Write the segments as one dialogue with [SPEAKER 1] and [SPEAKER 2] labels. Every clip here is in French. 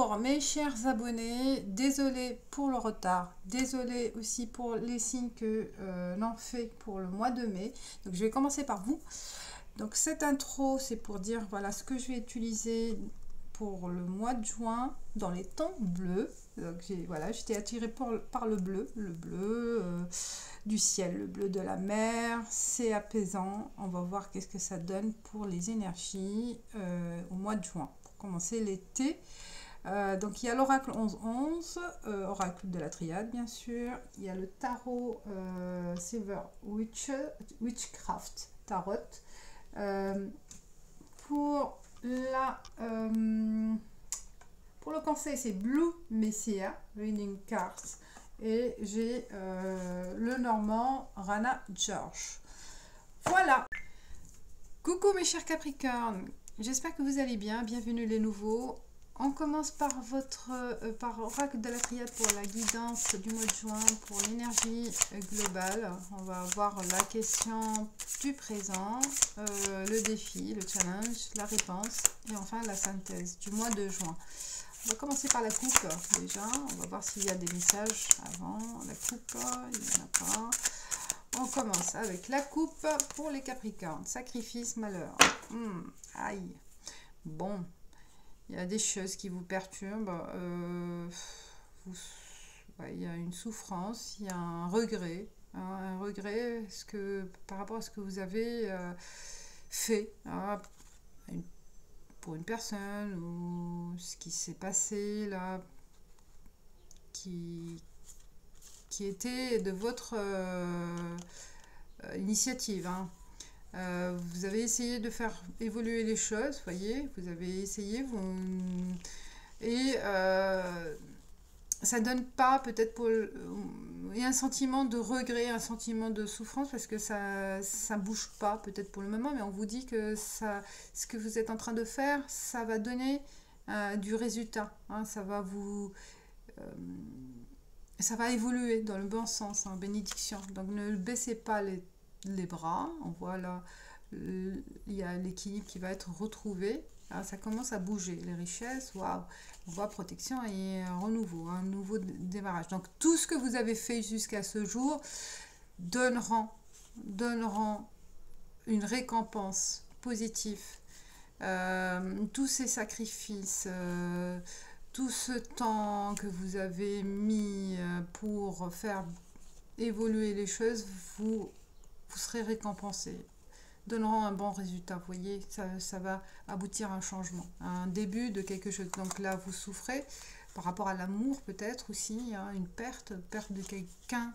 [SPEAKER 1] Bonjour mes chers abonnés, désolé pour le retard, désolé aussi pour les signes que l'on fait pour le mois de mai. Donc je vais commencer par vous. Donc cette intro c'est pour dire voilà ce que je vais utiliser pour le mois de juin dans les tons bleus. Donc voilà, j'étais attirée par le bleu du ciel, le bleu de la mer, c'est apaisant. On va voir qu'est-ce que ça donne pour les énergies au mois de juin, pour commencer l'été. Donc il y a l'oracle 11-11, oracle de la triade bien sûr. Il y a le tarot Silver Witchcraft Tarot. Pour le conseil c'est Blue Messiah Reading Cards et j'ai le normand Rana George. Voilà. Coucou mes chers Capricornes, j'espère que vous allez bien, bienvenue les nouveaux. On commence par par oracle de la triade pour la guidance du mois de juin, pour l'énergie globale. On va voir la question du présent, le défi, le challenge, la réponse et enfin la synthèse du mois de juin. On va commencer par la coupe déjà. On va voir s'il y a des messages avant la coupe. Il n'y en a pas. On commence avec la coupe pour les Capricornes. Sacrifice, malheur. Aïe. Bon. Il y a des choses qui vous perturbent, il y a une souffrance, il y a un regret, par rapport à ce que vous avez fait pour une personne, ou ce qui s'est passé là, qui était de votre initiative. Vous avez essayé de faire évoluer les choses, voyez, vous avez essayé, et ça donne pas, peut-être il y a un sentiment de regret, un sentiment de souffrance parce que ça bouge pas peut-être pour le moment, mais on vous dit que ce que vous êtes en train de faire, ça va donner du résultat, ça va ça va évoluer dans le bon sens, bénédiction. Donc ne baissez pas les bras, on voit là, il y a l'équilibre qui va être retrouvé. Alors, ça commence à bouger, les richesses, waouh, on voit protection et renouveau, un nouveau démarrage. Donc tout ce que vous avez fait jusqu'à ce jour donneront une récompense positive. Tous ces sacrifices, tout ce temps que vous avez mis pour faire évoluer les choses, vous serez récompensé, donneront un bon résultat. Vous voyez, ça va aboutir à un changement, à un début de quelque chose. Donc là, vous souffrez par rapport à l'amour, peut-être aussi, une perte de quelqu'un,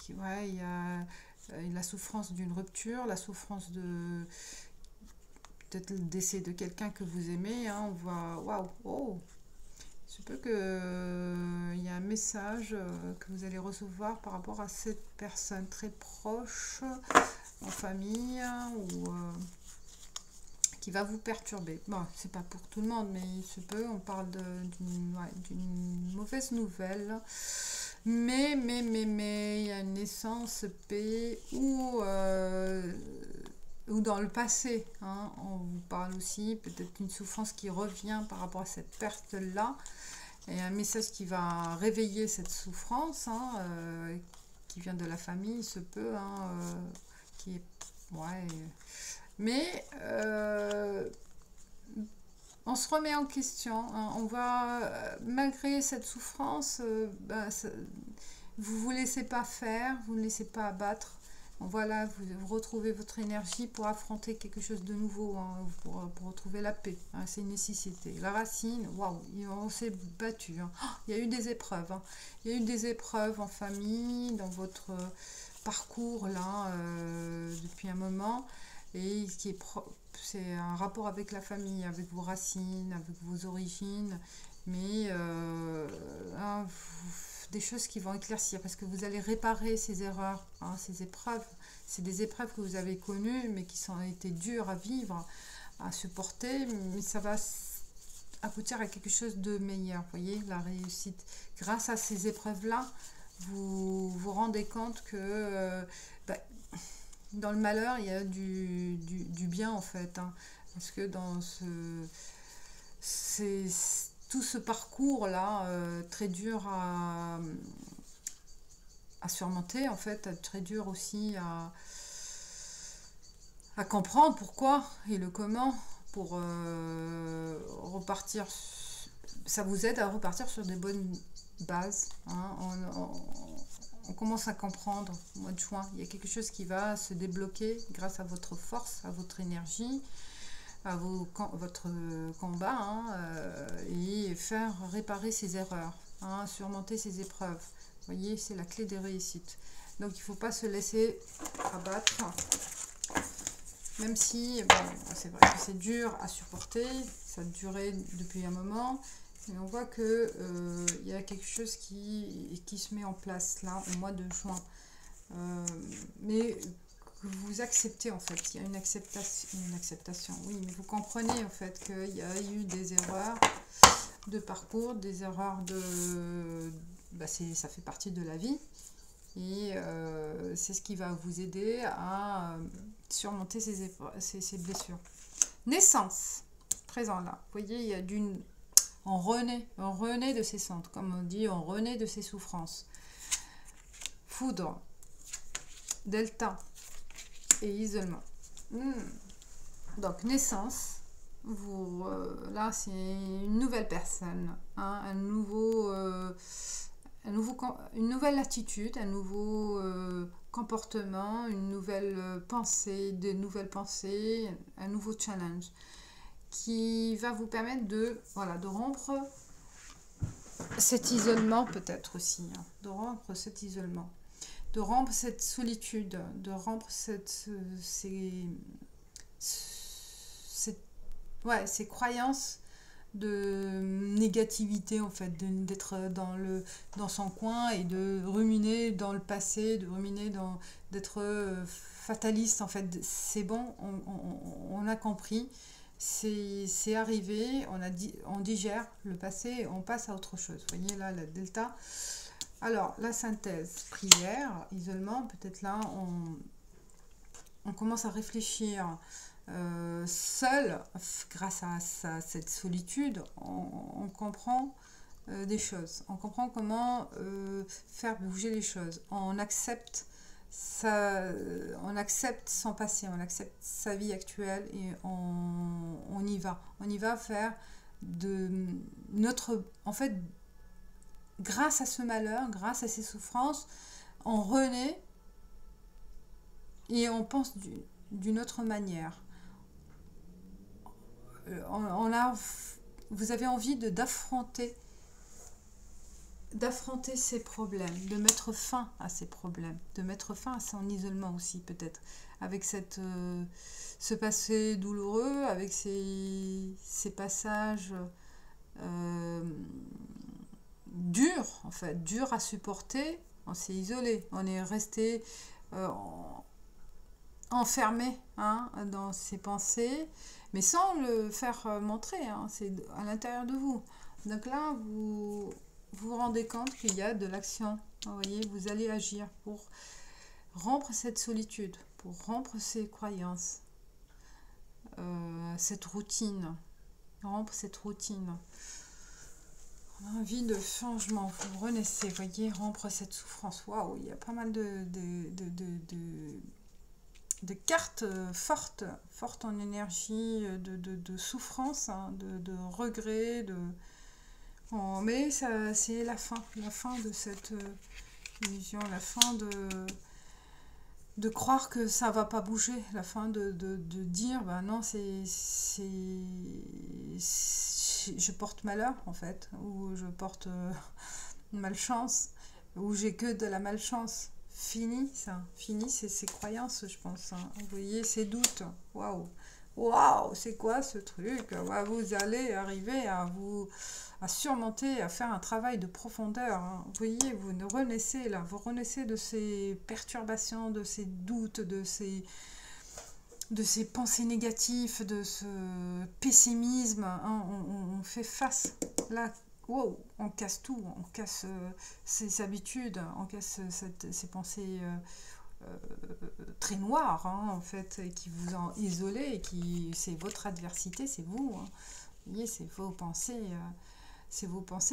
[SPEAKER 1] ouais, il y a la souffrance d'une rupture, la souffrance de peut-être le décès de quelqu'un que vous aimez. On voit, waouh, oh. Je peux qu'il y a un message que vous allez recevoir par rapport à cette personne très proche, en famille, ou qui va vous perturber. Bon, c'est pas pour tout le monde, mais il se peut, on parle d'une mauvaise nouvelle. Mais, il y a une naissance, paix, ou dans le passé. On vous parle aussi peut-être d'une souffrance qui revient par rapport à cette perte-là. Et un message qui va réveiller cette souffrance, qui vient de la famille, il se peut, qui est... Ouais. Mais on se remet en question, on va, malgré cette souffrance, vous ne laissez pas faire, vous ne laissez pas abattre. Voilà, vous retrouvez votre énergie pour affronter quelque chose de nouveau, pour retrouver la paix. C'est une nécessité. La racine, waouh, on s'est battu. Il y a eu des épreuves. Il y a eu des épreuves en famille, dans votre parcours là, depuis un moment. Et c'est un rapport avec la famille, avec vos racines, avec vos origines. Mais des choses qui vont éclaircir parce que vous allez réparer ces erreurs, ces épreuves. C'est des épreuves que vous avez connues mais qui ont été dures à vivre, à supporter, mais ça va aboutir à quelque chose de meilleur. Vous voyez, la réussite. Grâce à ces épreuves-là, vous vous rendez compte que dans le malheur, il y a du bien en fait. Parce que dans tout ce parcours-là, très dur à surmonter, en fait, très dur aussi à comprendre pourquoi et le comment pour repartir. Ça vous aide à repartir sur des bonnes bases. Hein. On commence à comprendre au mois de juin. Il y a quelque chose qui va se débloquer grâce à votre force, à votre énergie, à votre combat, hein, et faire réparer ses erreurs, hein, surmonter ses épreuves. Vous voyez, c'est la clé des réussites. Donc il ne faut pas se laisser abattre, même si bon, c'est vrai que c'est dur à supporter, ça a duré depuis un moment, mais on voit que il y a quelque chose qui se met en place là au mois de juin. Mais que vous acceptez en fait, il y a une acceptation, oui, mais vous comprenez en fait qu'il y a eu des erreurs de parcours, des erreurs ça fait partie de la vie, et c'est ce qui va vous aider à surmonter ces blessures. Naissance, présent là, vous voyez, il y a on renaît de ses centres, comme on dit, on renaît de ses souffrances. Foudre, delta et isolement. Donc naissance, là c'est une nouvelle personne, hein, une nouvelle attitude, un nouveau comportement, une nouvelle pensée, de nouvelles pensées, un nouveau challenge qui va vous permettre de rompre cet isolement, peut-être aussi, hein, de rompre cet isolement, de rompre cette solitude, de rompre ces croyances de négativité, en fait, d'être dans son coin et de ruminer dans le passé, d'être fataliste, en fait. C'est bon, on a compris, c'est arrivé, on digère le passé, on passe à autre chose. Vous voyez là, la delta. Alors, la synthèse, prière, isolement, peut-être là, on commence à réfléchir seul, grâce à cette solitude, on comprend des choses. On comprend comment faire bouger les choses. On accepte son passé, on accepte sa vie actuelle et on y va. On y va faire en fait, grâce à ce malheur, grâce à ces souffrances, on renaît et on pense d'une autre manière. Vous avez envie d'affronter ces problèmes, de mettre fin à ces problèmes, de mettre fin à son isolement aussi, peut-être, avec ce passé douloureux, avec ces passages durs, en fait, durs à supporter. On s'est isolé, on est resté enfermé, hein, dans ses pensées, mais sans le faire montrer, hein, c'est à l'intérieur de vous. Donc là, vous vous rendez compte qu'il y a de l'action. Vous voyez, vous allez agir pour rompre cette solitude, pour rompre ces croyances, cette routine, rompre cette routine. On a envie de changement, vous renaissez, vous voyez, rompre cette souffrance. Waouh, il y a pas mal de cartes fortes en énergie, de souffrance, hein, de regret, mais ça, c'est la fin de cette illusion, la fin de croire que ça va pas bouger, la fin de dire, ben non, je porte malheur, en fait, ou je porte malchance, ou j'ai que de la malchance. Fini ça, fini ces croyances, je pense, hein. Vous voyez, ces doutes, waouh, c'est quoi ce truc? Vous allez arriver à surmonter, à faire un travail de profondeur, hein. Vous voyez, vous renaissez là, vous renaissez de ces perturbations, de ces doutes, de ces pensées négatives, de ce pessimisme, hein. On fait face là. Wow, on casse tout, on casse ses habitudes, on casse ces pensées très noir, hein, en fait, et qui vous en isolez, et qui c'est votre adversité, c'est vous, hein. Vous voyez, c'est vos pensées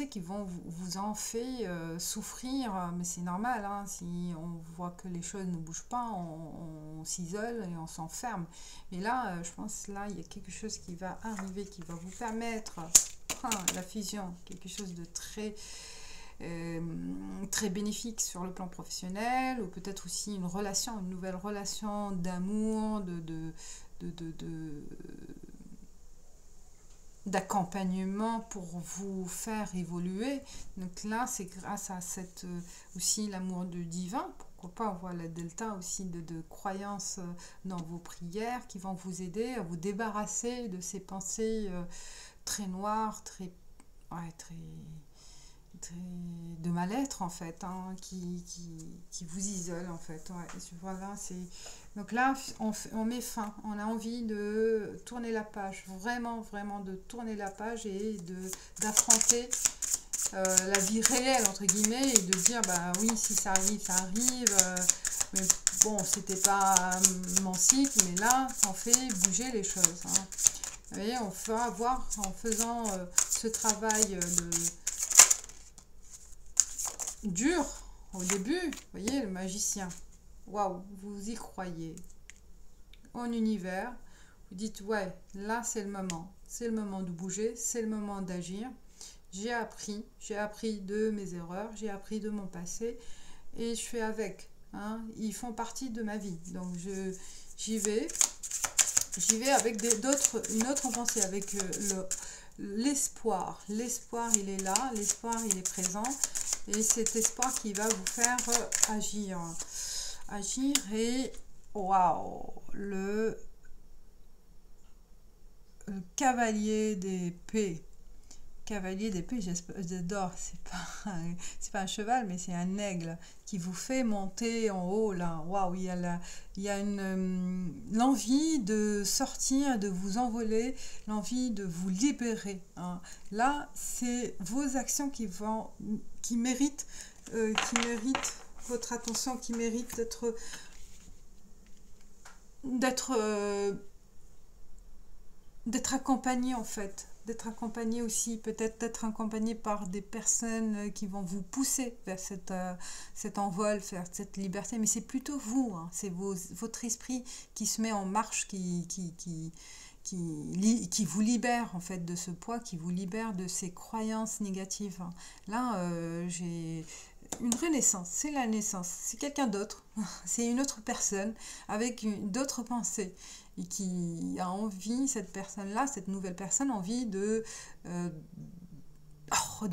[SPEAKER 1] qui vont vous en faire souffrir, mais c'est normal, hein, si on voit que les choses ne bougent pas, on s'isole et on s'enferme. Mais là, je pense, là, il y a quelque chose qui va arriver, qui va vous permettre, la fusion, quelque chose de très bénéfique sur le plan professionnel, ou peut-être aussi une relation, une nouvelle relation d'amour, d'accompagnement pour vous faire évoluer. Donc là, c'est grâce à cette aussi l'amour du divin, pourquoi pas, on voit la delta aussi de croyances dans vos prières qui vont vous aider à vous débarrasser de ces pensées très noires, ouais, de mal-être en fait, hein, qui vous isole en fait. Ouais. Voilà, donc là on met fin, on a envie de tourner la page, vraiment de tourner la page et d'affronter la vie réelle entre guillemets, et de dire bah oui, si ça arrive ça arrive, mais bon, c'était pas mon cycle, mais là ça fait bouger les choses, hein. Vous voyez, on va voir en faisant ce travail dur au début, vous voyez, le magicien, waouh, vous y croyez en univers, vous dites ouais, là c'est le moment de bouger, c'est le moment d'agir. J'ai appris de mes erreurs, j'ai appris de mon passé et je fais avec, hein, ils font partie de ma vie, donc j'y vais avec une autre pensée, avec l'espoir. L'espoir, il est là, l'espoir, il est présent. Et cet espoir qui va vous faire agir. Agir et waouh, le cavalier d'épée. Cavalier d'épée, j'adore. C'est pas un cheval, mais c'est un aigle qui vous fait monter en haut là. Waouh, il y a l'envie de sortir, de vous envoler, l'envie de vous libérer, hein. Là, c'est vos actions qui méritent votre attention, qui méritent d'être accompagné en fait, d'être accompagné aussi, peut-être d'être accompagné par des personnes qui vont vous pousser vers cet envol, vers cette liberté, mais c'est plutôt vous, hein, c'est votre esprit qui se met en marche, qui vous libère en fait de ce poids, qui vous libère de ces croyances négatives, hein. Là, j'ai une renaissance, c'est la naissance, c'est quelqu'un d'autre, c'est une autre personne avec d'autres pensées, et qui a envie, cette personne-là, cette nouvelle personne, envie de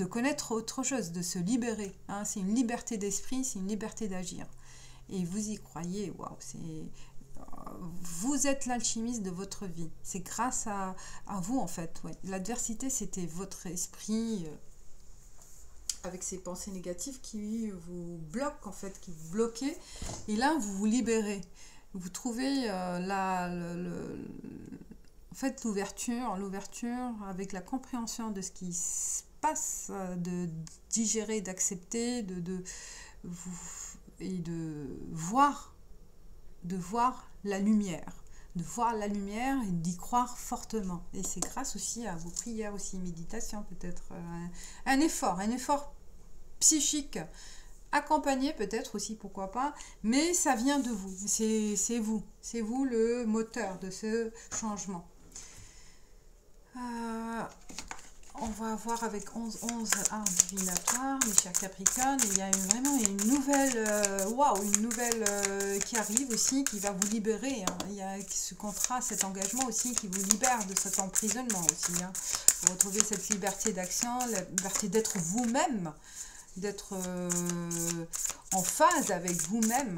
[SPEAKER 1] connaître autre chose, de se libérer, hein. C'est une liberté d'esprit, c'est une liberté d'agir. Et vous y croyez, waouh, vous êtes l'alchimiste de votre vie. C'est grâce à vous, en fait. Ouais. L'adversité, c'était votre esprit avec ses pensées négatives qui vous bloquent, en fait, qui vous bloquez. Et là, vous vous libérez. Vous trouvez en fait, l'ouverture avec la compréhension de ce qui se passe, de digérer, d'accepter, et de voir la lumière, et d'y croire fortement. Et c'est grâce aussi à vos prières, aussi méditation, peut-être un effort psychique accompagné, peut-être aussi, pourquoi pas, mais ça vient de vous, c'est vous le moteur de ce changement. On va voir avec 11 arts divinatoires, mes chers Capricornes. Il y a vraiment une nouvelle qui arrive aussi, qui va vous libérer, hein. Il y a ce contrat, cet engagement aussi qui vous libère de cet emprisonnement aussi, hein. Vous retrouvez cette liberté d'action, la liberté d'être vous-même, d'être en phase avec vous-même.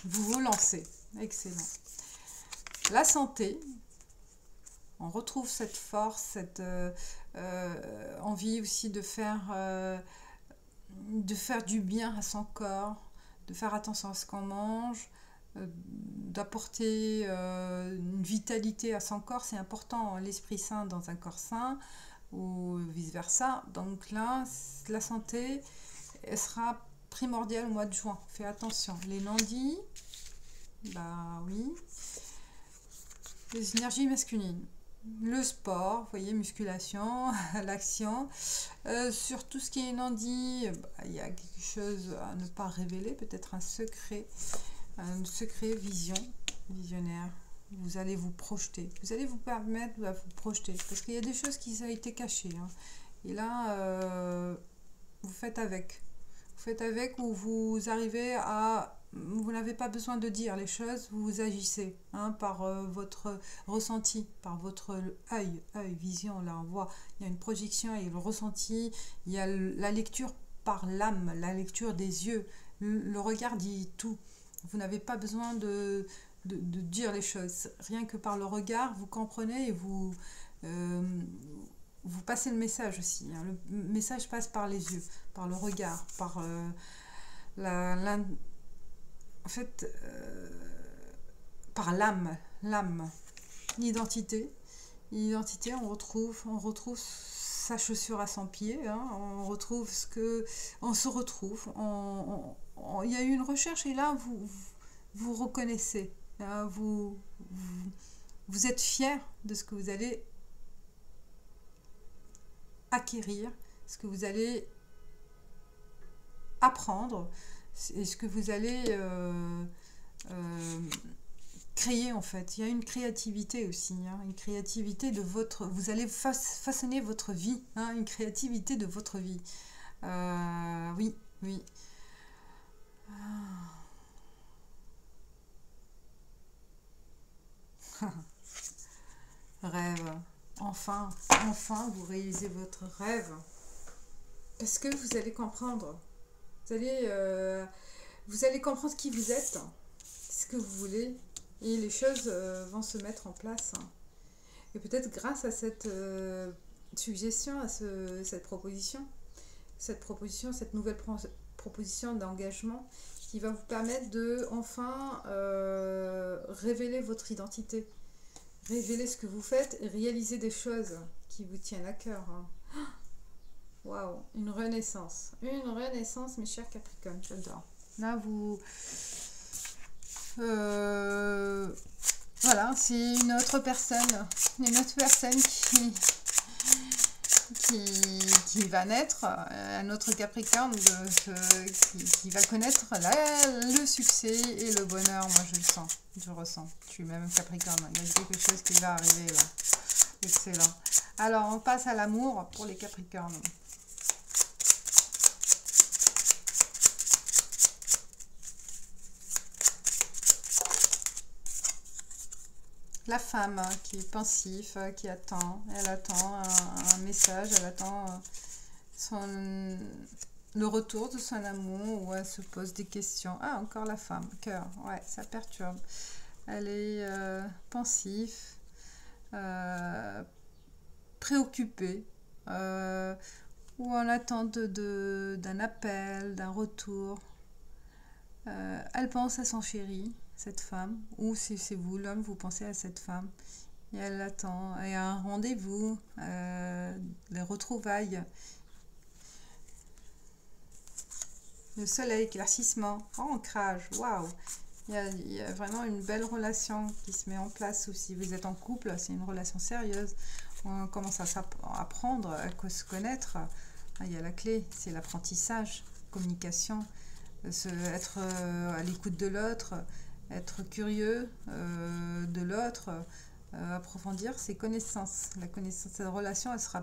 [SPEAKER 1] Vous vous lancez. Excellent. La santé. On retrouve cette force, cette envie aussi de faire du bien à son corps, de faire attention à ce qu'on mange, d'apporter une vitalité à son corps. C'est important, l'esprit sain dans un corps sain, ou vice-versa. Donc là, la santé, elle sera primordial au mois de juin. Fais attention. Les non-dits, bah oui. Les énergies masculines. Le sport, vous voyez, musculation, l'action. Sur tout ce qui est non-dit, bah, il y a quelque chose à ne pas révéler, peut-être un secret vision, visionnaire. Vous allez vous projeter. Vous allez vous permettre de vous projeter. Parce qu'il y a des choses qui ont été cachées. Hein. Et là, vous faites avec. Vous faites avec ou vous arrivez à... Vous n'avez pas besoin de dire les choses, vous agissez hein, par votre ressenti, par votre œil, vision. Là, on voit, il y a une projection, il y a le ressenti, il y a la lecture par l'âme, la lecture des yeux. Le regard dit tout. Vous n'avez pas besoin de dire les choses. Rien que par le regard, vous comprenez et vous passez le message aussi. Hein. Le message passe par les yeux, par le regard, par en fait, par l'âme, l'identité. L'identité, on retrouve sa chaussure à 100 pieds. Hein. On retrouve on se retrouve. Il y a eu une recherche et là, vous reconnaissez. Hein, vous êtes fier de ce que vous allez acquérir, ce que vous allez apprendre et ce que vous allez créer en fait. Il y a une créativité aussi, hein, une créativité de votre... Vous allez façonner votre vie, hein, une créativité de votre vie. Oui, oui. Rêve. Enfin, vous réalisez votre rêve. Parce que vous allez comprendre. Vous allez comprendre qui vous êtes, ce que vous voulez, et les choses vont se mettre en place. Et peut-être grâce à cette suggestion, à cette proposition, cette nouvelle proposition d'engagement qui va vous permettre de enfin révéler votre identité, révéler ce que vous faites et réaliser des choses qui vous tiennent à cœur. Waouh, une renaissance, mes chers Capricornes, j'adore. Là, vous... voilà, c'est une autre personne qui va naître, un autre Capricorne qui va connaître le succès et le bonheur. Moi, je ressens. Je suis même Capricorne, il y a quelque chose qui va arriver là. Excellent. Alors, on passe à l'amour pour les Capricornes. La femme qui est pensive, qui attend, elle attend un message, elle attend le retour de son amour, ou elle se pose des questions. Ah, encore la femme, cœur, ouais, ça perturbe. Elle est pensive, préoccupée, ou en attente d'un appel, d'un retour. Elle pense à son chéri, cette femme, ou si c'est vous, l'homme, vous pensez à cette femme, et elle attend, et un rendez-vous, les retrouvailles, le soleil, éclaircissement, ancrage, waouh, il y a vraiment une belle relation qui se met en place aussi. Vous êtes en couple, c'est une relation sérieuse, on commence à apprendre, à se connaître. Il y a la clé, c'est l'apprentissage, communication, être à l'écoute de l'autre, être curieux de l'autre, approfondir ses connaissances. La connaissance, cette relation, elle sera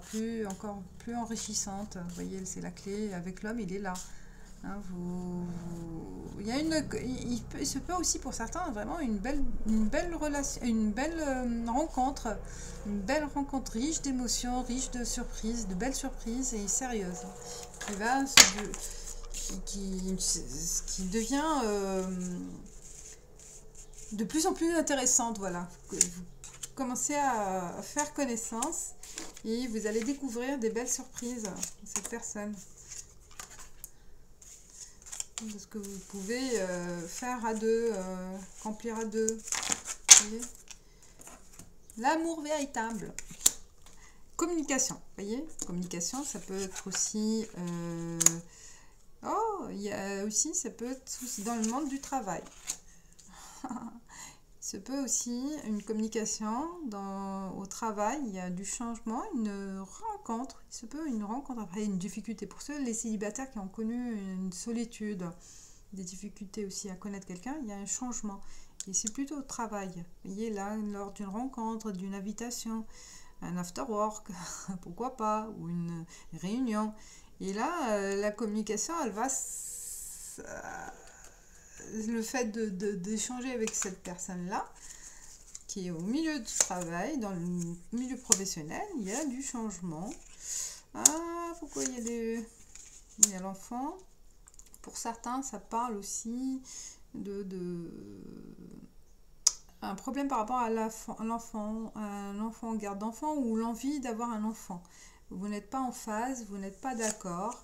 [SPEAKER 1] encore plus enrichissante. Vous voyez, c'est la clé. Avec l'homme, il est là. Hein, il se peut aussi pour certains vraiment une belle relation, une belle rencontre riche d'émotions, riche de surprises, de belles surprises et sérieuses, qui devient de plus en plus intéressante. Voilà, vous commencez à faire connaissance et vous allez découvrir des belles surprises de cette personne, de ce que vous pouvez faire à deux, remplir à deux. L'amour véritable. Communication, vous voyez, communication, ça peut être aussi Oh, il y a aussi, ça peut être aussi dans le monde du travail. Ça peut aussi une communication au travail, il y a du changement, une rencontre, il se peut une rencontre après une difficulté. Pour ceux, les célibataires qui ont connu une solitude, des difficultés aussi à connaître quelqu'un, il y a un changement. Et c'est plutôt au travail. Vous voyez là, lors d'une rencontre, d'une invitation, un after work, pourquoi pas, ou une réunion. Et là, la communication, elle va... le fait d'échanger avec cette personne-là, qui est au milieu du travail, dans le milieu professionnel, il y a du changement. Ah, pourquoi il y a l'enfant? Pour certains, ça parle aussi un problème par rapport à l'enfant, un enfant en garde d'enfant ou l'envie d'avoir un enfant. Vous n'êtes pas en phase, vous n'êtes pas d'accord.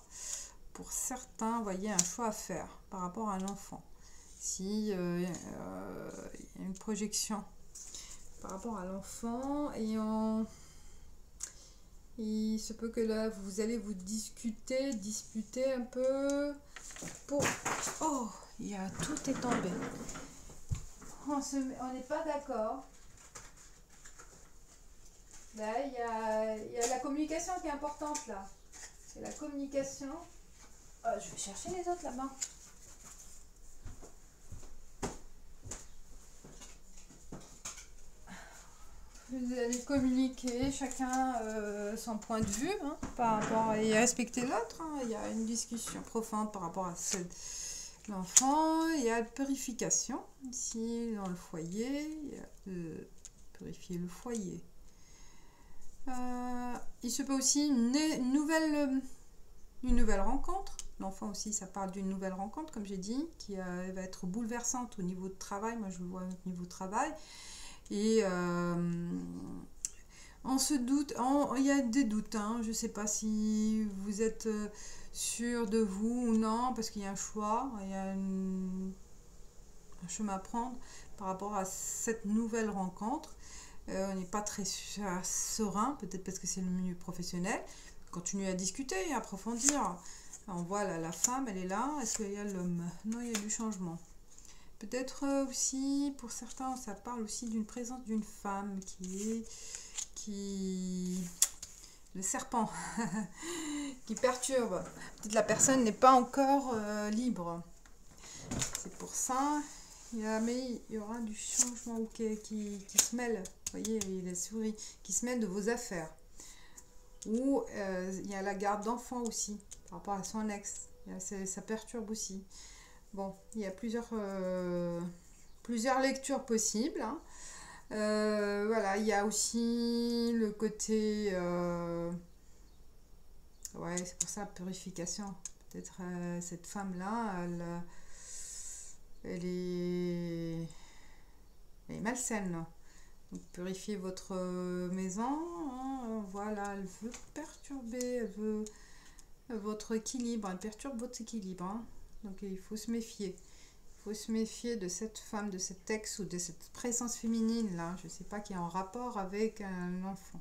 [SPEAKER 1] Pour certains, vous voyez, un choix à faire par rapport à un enfant. Si y a une projection par rapport à l'enfant et il se peut que là vous allez vous disputer un peu pour... Oh, tout est tombé. On n'est pas d'accord. Là, il y a la communication qui est importante là. C'est la communication. Oh, je vais chercher les autres là-bas. Vous allez communiquer chacun son point de vue par rapport et respecter l'autre. Il y a une discussion profonde par rapport à l'enfant. Il y a la purification ici dans le foyer. Il y a purifier le foyer. Il se peut aussi une nouvelle rencontre. L'enfant aussi, ça parle d'une nouvelle rencontre, comme j'ai dit, qui va être bouleversante au niveau de travail. Moi, je le vois au niveau de travail. Et on se doute, il y a des doutes, je ne sais pas si vous êtes sûr de vous ou non, parce qu'il y a un choix, il y a un chemin à prendre par rapport à cette nouvelle rencontre. On n'est pas très serein, peut-être parce que c'est le milieu professionnel. Continuez à discuter et à approfondir. On voit là, la femme, elle est là, est-ce qu'il y a l'homme? Non, il y a du changement. Peut-être aussi, pour certains, ça parle aussi d'une présence d'une femme le serpent, qui perturbe. Peut-être la personne n'est pas encore libre. C'est pour ça, mais il y aura du changement qui se mêle. Vous voyez, il y a la souris qui se mêle de vos affaires. Ou il y a la garde d'enfant aussi, par rapport à son ex. Ça perturbe aussi. Bon, il y a plusieurs lectures possibles. Voilà, il y a aussi le côté... ouais, c'est pour ça, purification. Peut-être cette femme-là, elle est malsaine. Donc, purifiez votre maison. Voilà, elle veut perturber, elle veut votre équilibre, elle perturbe votre équilibre. Donc il faut se méfier. Il faut se méfier de cette femme, de cet ex ou de cette présence féminine là, je ne sais pas, qui est en rapport avec un enfant.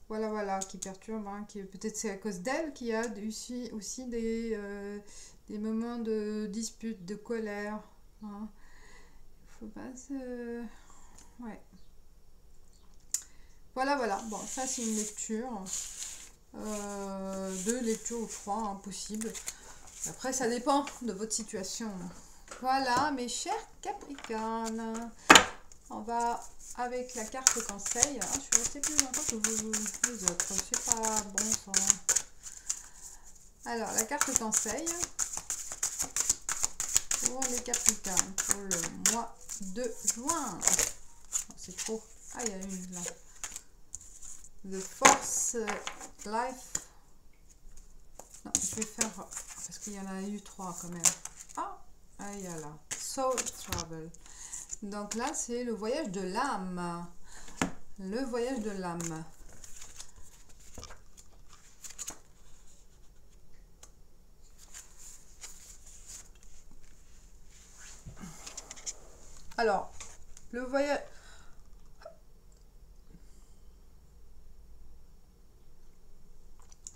[SPEAKER 1] Voilà, qui perturbe, qui peut-être c'est à cause d'elle qu'il y a aussi des moments de dispute, de colère. Il faut pas se... Ouais. Voilà. Bon, ça c'est une lecture. 2 lectures ou 3, possible. Après, ça dépend de votre situation. Voilà, mes chers Capricornes. On va avec la carte conseil. Je suis restée plus longtemps que les autres. C'est pas bon ça. Alors, la carte conseil pour les Capricornes pour le mois de juin. C'est trop. Il y a une là. The Force Life. Non, je vais faire... Parce qu'il y en a eu 3 quand même. Il y a là. Soul Travel. Donc là, c'est le voyage de l'âme. Le voyage de l'âme. Alors, le voyage...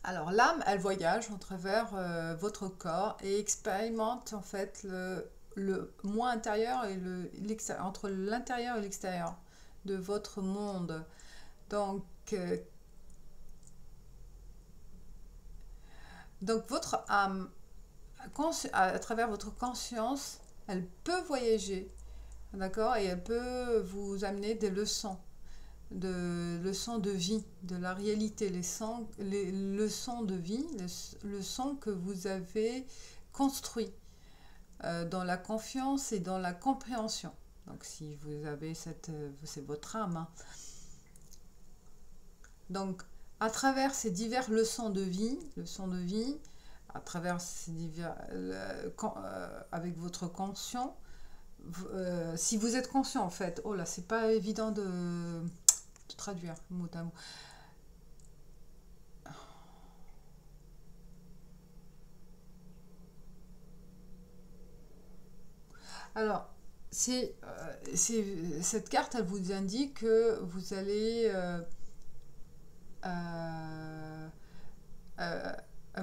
[SPEAKER 1] Alors l'âme, elle voyage à travers votre corps et expérimente en fait le moi intérieur et entre l'intérieur et l'extérieur de votre monde. Donc, euh, donc votre âme, à travers votre conscience, elle peut voyager, d'accord, et elle peut vous amener des leçons. De leçons de vie, de la réalité, les leçons de vie, les leçons que vous avez construites dans la confiance et dans la compréhension. Donc si vous avez c'est votre âme, hein. Donc à travers ces diverses leçons de vie, à travers ces divers, avec votre conscient, si vous êtes conscient en fait, oh là c'est pas évident de traduire mot à mot. Alors, cette carte, elle vous indique que vous allez... elle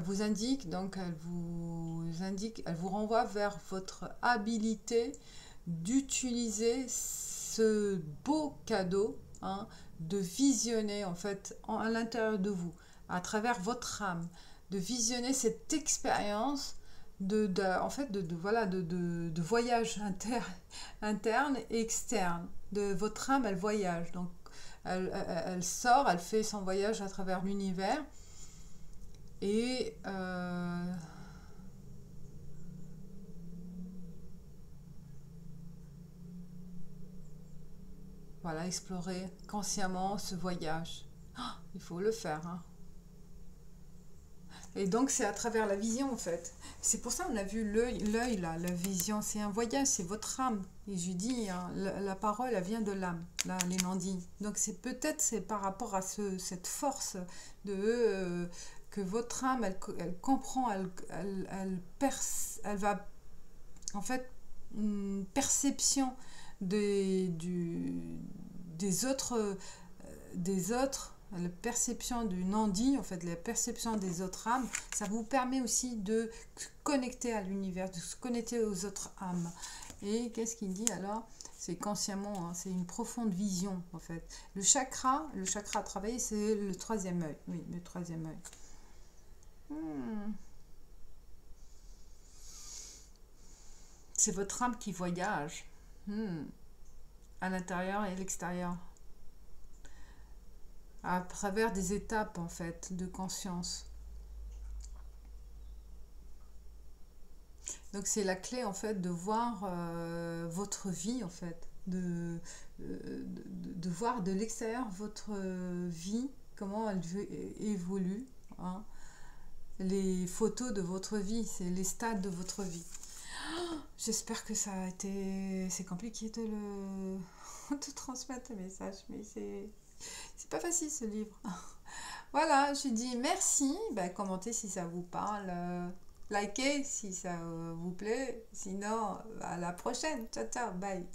[SPEAKER 1] vous indique, donc elle vous renvoie vers votre habilité d'utiliser ce beau cadeau, hein, de visionner en fait à l'intérieur de vous, à travers votre âme, de visionner cette expérience en fait voilà, de voyage interne et externe. De votre âme, elle voyage. Donc, elle sort, elle fait son voyage à travers l'univers. Et voilà, explorer consciemment ce voyage. Oh, il faut le faire, hein. Et donc, c'est à travers la vision, en fait. C'est pour ça qu'on a vu l'œil, là, la vision. C'est un voyage, c'est votre âme. Et je dis, hein, la parole, elle vient de l'âme, là, les nandis. Donc, c'est par rapport à cette force que votre âme, elle comprend, elle va, en fait, une perception des autres, la perception du Nandi, en fait, la perception des autres âmes, ça vous permet aussi de se connecter à l'univers, de se connecter aux autres âmes. Et qu'est-ce qu'il dit alors? C'est consciemment, hein, c'est une profonde vision, en fait. Le chakra à travailler, c'est le troisième œil. Oui, le troisième œil. C'est votre âme qui voyage à l'intérieur et à l'extérieur, à travers des étapes en fait de conscience. Donc c'est la clé en fait de voir votre vie en fait, de voir de l'extérieur votre vie, comment elle évolue, hein. Les photos de votre vie, c'est les stades de votre vie. J'espère que ça a été... C'est compliqué de transmettre le message, mais c'est pas facile ce livre. Voilà, je dis merci. Ben, commentez si ça vous parle. Likez si ça vous plaît. Sinon, à la prochaine. Ciao, ciao, bye.